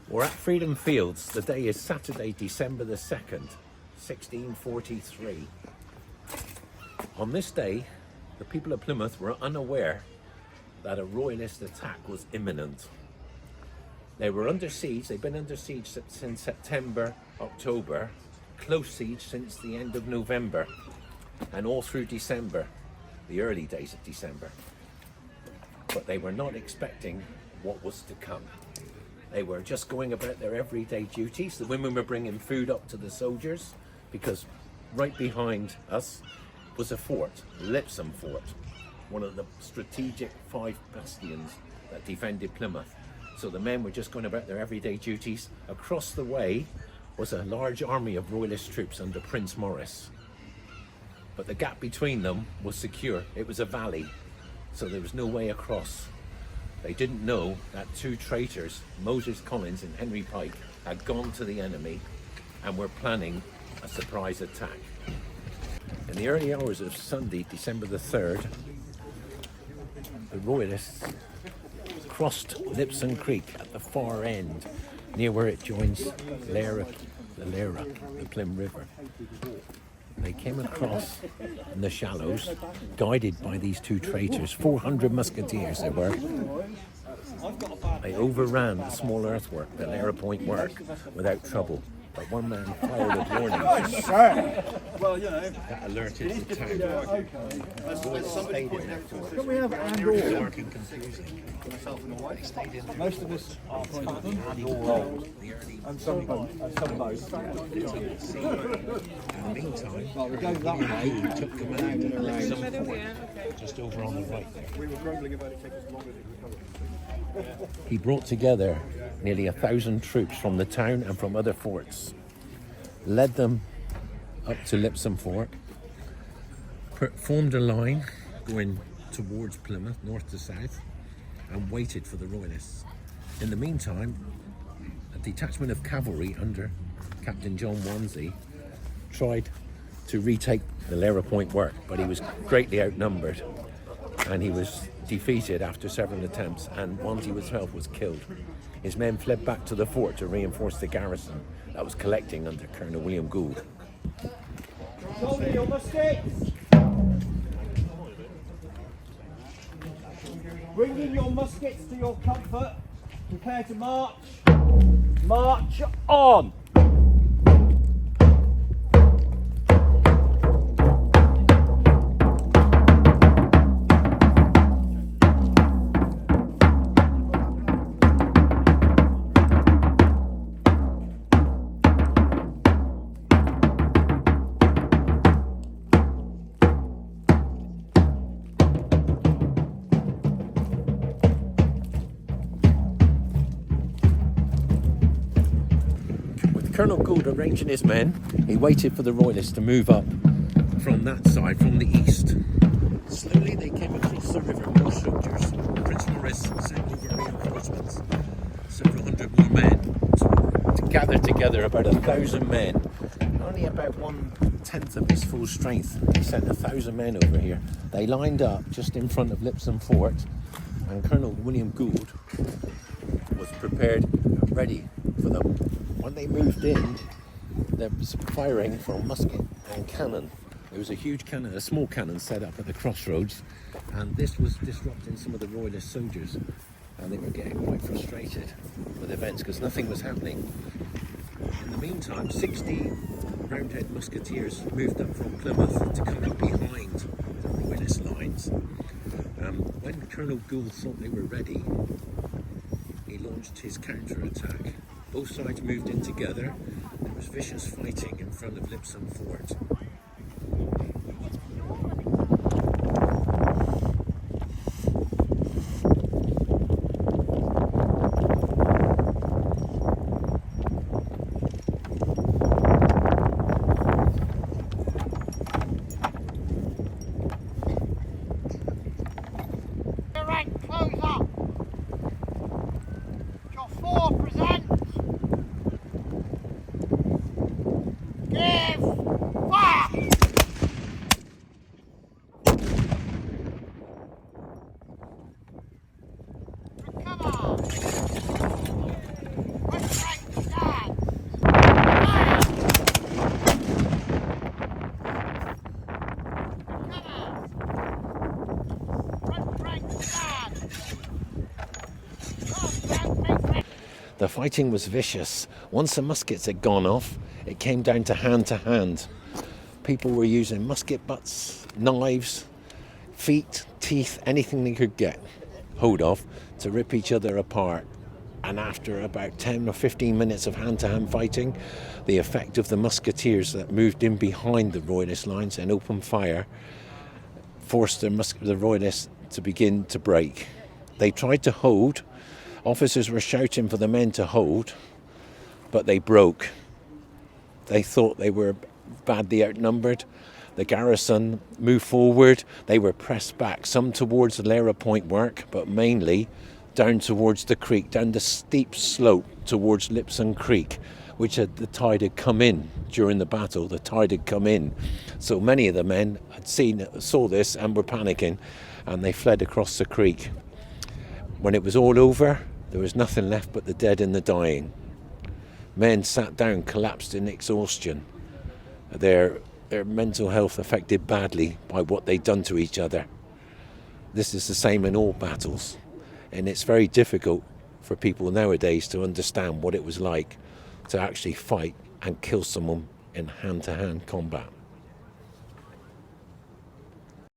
We're at Freedom Fields. The day is Saturday, December the 2nd, 1643. On this day, the people of Plymouth were unaware that a royalist attack was imminent. They were under siege. They've been under siege since September, October, close siege since the end of November, and all through December, the early days of December. But they were not expecting what was to come. They were just going about their everyday duties. The women were bringing food up to the soldiers because right behind us was a fort, Lipsome Fort, one of the strategic 5 bastions that defended Plymouth. So the men were just going about their everyday duties. Across the way was a large army of royalist troops under Prince Maurice. But the gap between them was secure. It was a valley, so there was no way across. They didn't know that 2 traitors, Moses Collins and Henry Pike, had gone to the enemy and were planning a surprise attack. In the early hours of Sunday, December the 3rd, the royalists crossed Lipsome Creek at the far end, near where it joins the Plym River. They came across in the shallows, guided by these 2 traitors, 400 musketeers there were. They overran the small earthwork, the Lara Point work, without trouble. But one man fired a warning. Well, you know, That alerted the town. Can we have and/or? Dark and confusing. Most of us are and/or and some both. In the meantime, Well, we go that way. took command of Lipsome Fort, just over on the right there. We were grumbling about it taking us longer to recover. He brought together nearly 1,000 troops from the town and from other forts, led them up to Lipsome Fort, formed a line going towards Plymouth, north to south, and waited for the royalists. In the meantime, a detachment of cavalry under Captain John Wansley tried to retake the Lara Point work, but he was greatly outnumbered and he was defeated after several attempts, and Wansley himself was killed. His men fled back to the fort to reinforce the garrison that was collecting under Colonel William Gould. Shoulder your muskets! Bring in your muskets to your comfort. Prepare to march. March on! Colonel Gould arranging his men, he waited for the royalists to move up from that side, from the east. Slowly they came across the river, more soldiers. Prince Maurice sent over reinforcements, several hundred more men, to gather together about 1,000 men. Only about 1/10 of his full strength. He sent 1,000 men over here. They lined up just in front of Lipsome Fort, and Colonel William Gould was prepared, ready for them. When they moved in, there was firing from musket and cannon. There was a huge cannon, a small cannon set up at the crossroads, and this was disrupting some of the royalist soldiers, and they were getting quite frustrated with events because nothing was happening. In the meantime, 60 Roundhead musketeers moved up from Plymouth to come up behind the royalist lines. When Colonel Gould thought they were ready, he launched his counter-attack. Both sides moved in together. There was vicious fighting in front of Lipsome Fort. Close up. Your 4 present. Give fire! Come on! The fighting was vicious. Once the muskets had gone off, it came down to hand. People were using musket butts, knives, feet, teeth, anything they could get hold of to rip each other apart. And after about 10 or 15 minutes of hand-to-hand fighting, the effect of the musketeers that moved in behind the royalist lines and opened fire forced the royalists to begin to break. They tried to hold. Officers were shouting for the men to hold, but they broke. They thought they were badly outnumbered. The garrison moved forward. They were pressed back, some towards the Lara Point work, but mainly down towards the creek, down the steep slope towards Lipson Creek, which the tide had come in during the battle. The tide had come in. So many of the men saw this and were panicking, and they fled across the creek. When it was all over, there was nothing left but the dead and the dying. Men sat down, collapsed in exhaustion. Their mental health affected badly by what they'd done to each other. This is the same in all battles, and it's very difficult for people nowadays to understand what it was like to actually fight and kill someone in hand-to-hand combat.